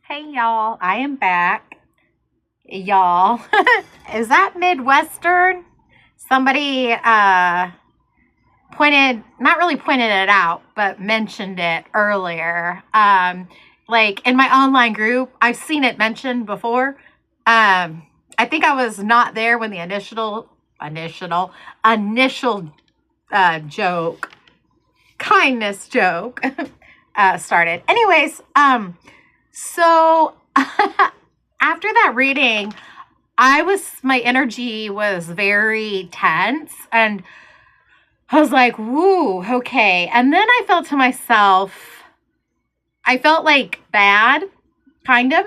Hey y'all, I am back. Y'all, is that Midwestern? Somebody not really pointed it out, but mentioned it earlier. Like in my online group, I've seen it mentioned before. I think I was not there when the initial joke, kindness joke, started. Anyways, so after that reading, my energy was very tense and I was like, woo, okay. And then I felt to myself, I felt like bad, kind of.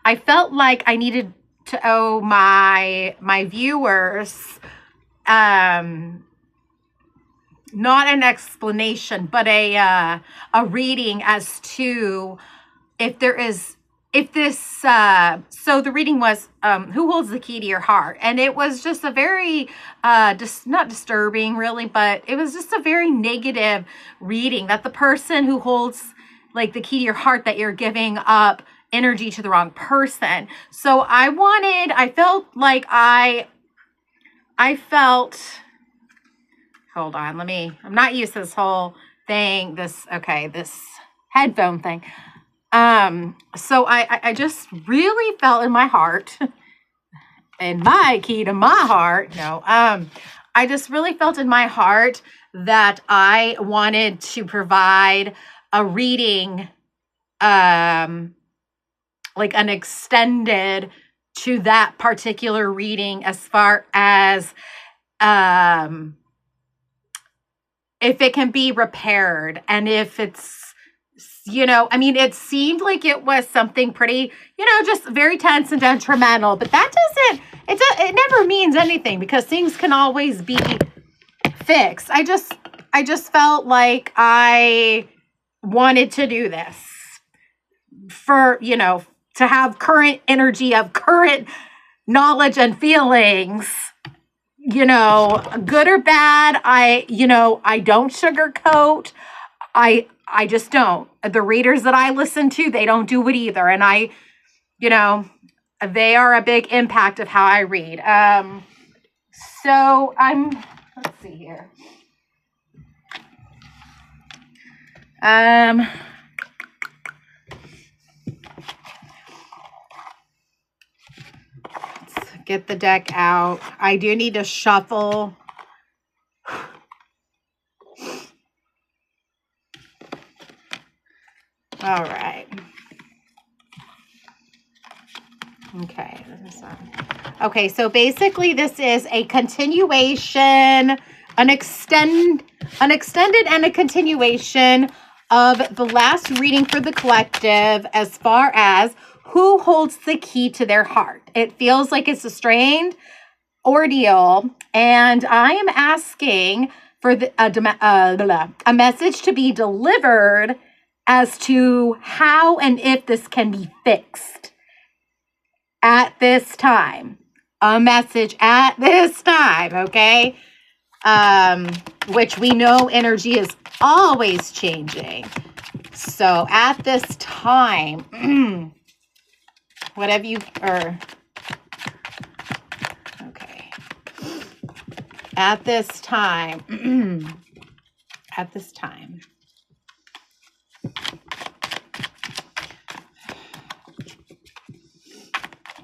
I felt like I needed to owe my viewers, not an explanation, but a reading as to if there is if this so the reading was who holds the key to your heart, and it was just a very just not disturbing really, but it was just a very negative reading that the person who holds like the key to your heart, that you're giving up energy to the wrong person. So I felt like I felt, hold on, I'm not used to this whole thing, this headphone thing. So I just really felt in my heart, and my key to my heart, no, I just really felt in my heart that I wanted to provide a reading, like an extended to that particular reading, as far as, if it can be repaired, and if it's, it seemed like it was something pretty, just very tense and detrimental, but that it never means anything, because things can always be fixed. I just felt like I wanted to do this for, to have current energy of current knowledge and feelings, good or bad. I don't sugarcoat. I just don't. The readers that I listen to, they don't do it either. And they are a big impact of how I read. Let's see here. Let's get the deck out. I do need to shuffle. All right. Okay. Okay, so basically this is a continuation, an extended and a continuation of the last reading for the collective, as far as who holds the key to their heart. It feels like it's a strained ordeal, and I am asking for a message to be delivered as to how and if this can be fixed at this time. A message at this time, okay? Which we know energy is always changing. So at this time, at this time,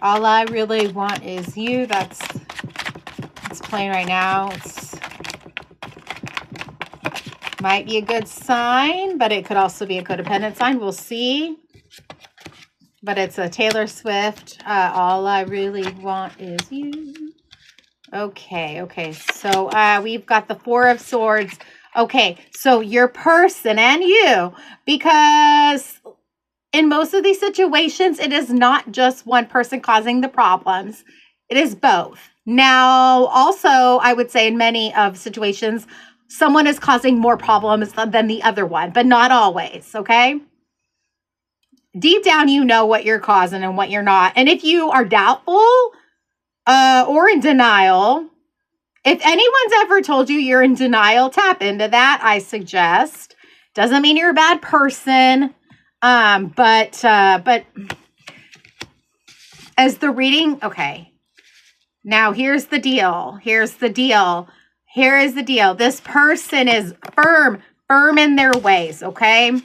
all I really want is you. That's playing right now. It's might be a good sign, but it could also be a codependent sign. We'll see. But it's a Taylor Swift. All I really want is you. Okay. So we've got the Four of Swords. Okay, so your person and you, because in most of these situations, it is not just one person causing the problems. It is both. Now, also, I would say in many of situations, someone is causing more problems than the other one, but not always, okay? Deep down, you know what you're causing and what you're not. And if you are doubtful or in denial, if anyone's ever told you you're in denial, tap into that, I suggest. Doesn't mean you're a bad person. But As the reading, okay. Now here's the deal. Here is the deal. This person is firm in their ways, okay?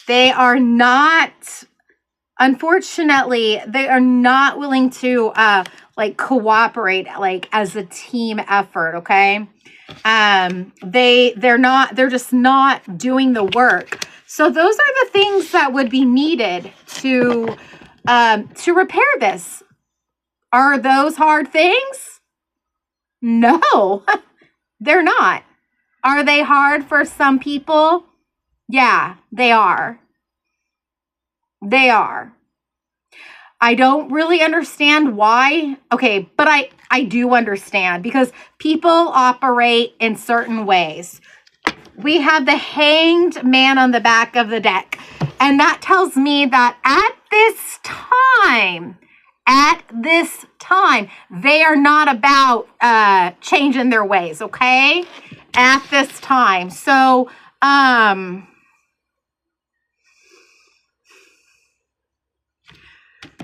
They are not, unfortunately, they are not willing to like cooperate like as a team effort, okay? They're just not doing the work. So those are the things that would be needed to repair this. Are those hard things? No, they're not. Are they hard for some people? Yeah, they are. They are. I don't really understand why. Okay, but I do understand because people operate in certain ways. We have the hanged man on the back of the deck. And that tells me that at this time, they are not about changing their ways, okay? At this time. So,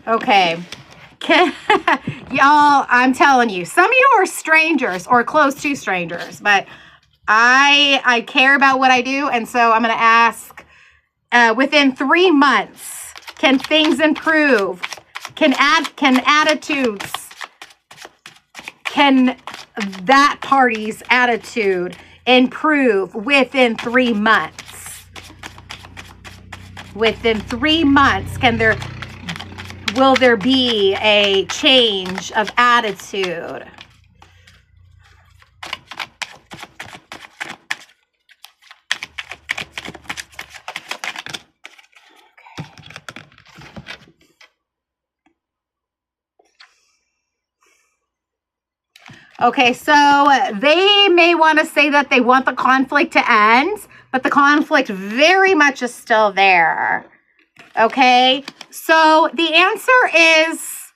okay. Y'all, I'm telling you, some of you are strangers or close to strangers, but I care about what I do, and so I'm going to ask, within 3 months, can things improve? Can attitudes, can that party's attitude improve within 3 months? Within 3 months, will there be a change of attitude? Okay, so they may want to say that they want the conflict to end, but the conflict very much is still there. Okay, so the answer is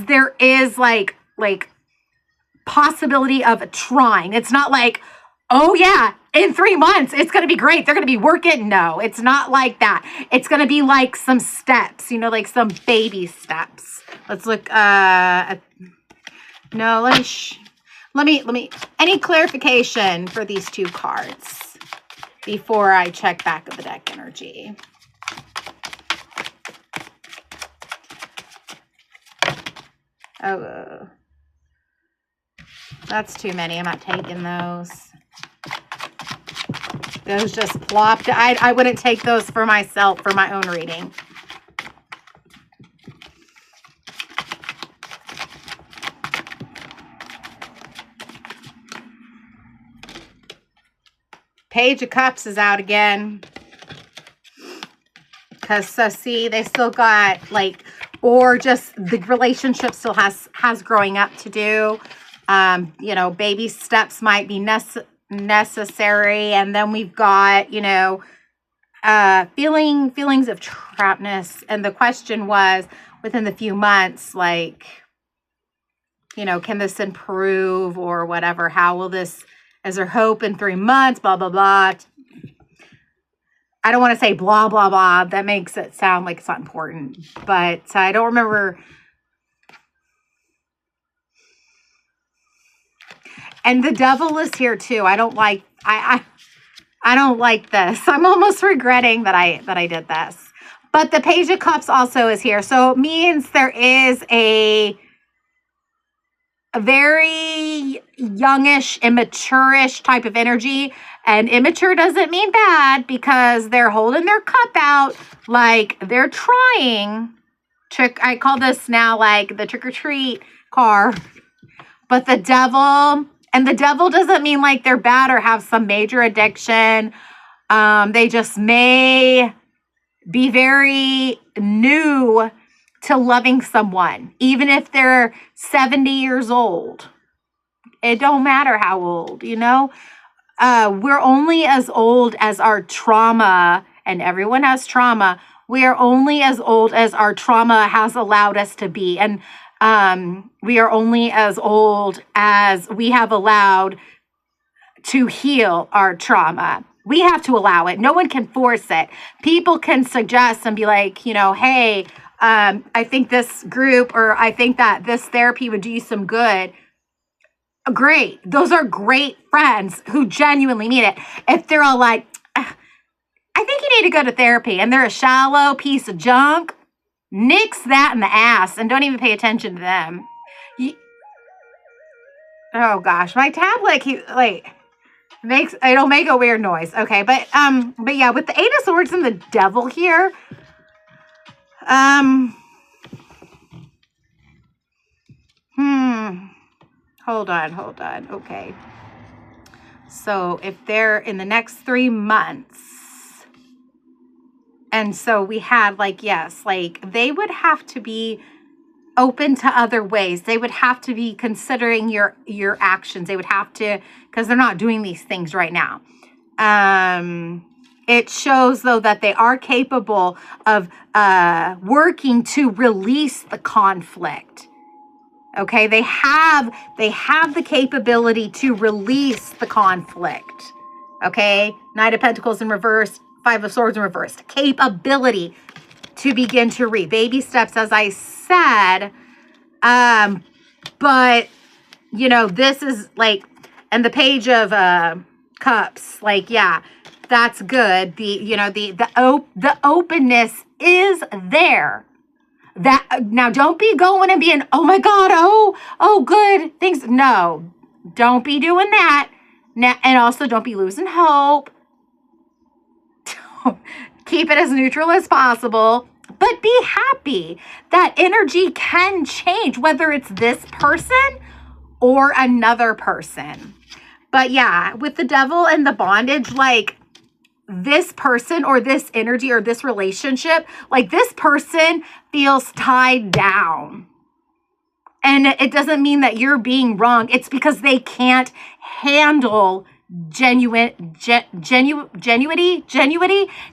there is like possibility of trying. It's not like, oh yeah, in 3 months, it's going to be great. They're going to be working. No, it's not like that. It's going to be like some steps, like some baby steps. Let's look, let me, any clarification for these 2 cards before I check back of the deck energy? Oh, that's too many. I'm not taking those. Those just plopped. I wouldn't take those for myself for my own reading. Page of Cups is out again. Because, so see, they still got or just the relationship still has growing up to do. Baby steps might be necessary. And then we've got, feelings of trappedness. And the question was, within the few months, can this improve or whatever? How will this, is there hope in 3 months? Blah, blah, blah. I don't want to say blah, blah, blah. That makes it sound like it's not important. But I don't remember. And the devil is here too. I don't like this. I'm almost regretting that I did this. But the Page of Cups also is here. So it means there is a very youngish, immature-ish type of energy. And immature doesn't mean bad because they're holding their cup out like they're trying. I call this now like the trick-or-treat card. But the devil, and the devil doesn't mean like they're bad or have some major addiction. They just may be very new to loving someone, even if they're 70 years old. It don't matter how old, we're only as old as our trauma, and everyone has trauma. We are only as old as our trauma has allowed us to be. And We are only as old as we have allowed to heal our trauma. We have to allow it. No one can force it. People can suggest and be like, hey, I think this group, or I think that this therapy would do you some good. Great. Those are great friends who genuinely mean it. If they're all like, I think you need to go to therapy, and they're a shallow piece of junk, nix that in the ass and don't even pay attention to them. Oh gosh, my tablet it'll make a weird noise. Okay, but yeah, with the Eight of Swords and the Devil here, hold on. Okay. So if they're in the next 3 months, and so we had they would have to be open to other ways. They would have to be considering your actions. They would have to, because they're not doing these things right now. It shows, though, that they are capable of working to release the conflict. Okay, they have the capability to release the conflict. Okay, Knight of Pentacles in reverse, Five of Swords in reverse. Capability to begin to read. Baby steps, as I said. But this is and the Page of Cups. Yeah, that's good. The openness is there. That now, don't be going and being, oh my God, oh good things. No, don't be doing that. Now, and also don't be losing hope. Keep it as neutral as possible, but be happy. That energy can change, whether it's this person or another person. But yeah, with the Devil and the bondage, this person or this energy or this relationship, this person feels tied down. And it doesn't mean that you're being wrong. It's because they can't handle genuity.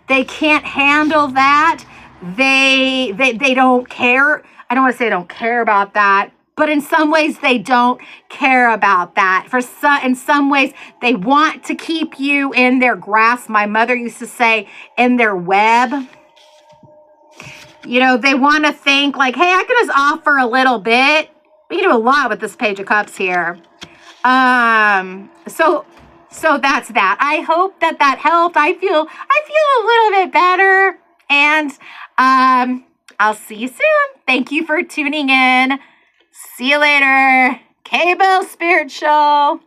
They can't handle that. They don't care. I don't want to say they don't care about that, but in some ways they don't care about that. In some ways they want to keep you in their grasp. My mother used to say, in their web. They want to think hey, I could just offer a little bit. We can do a lot with this Page of Cups here. So that's that. I hope that helped. I feel a little bit better, and I'll see you soon. Thank you for tuning in. See you later. K-Bell Spirit Show.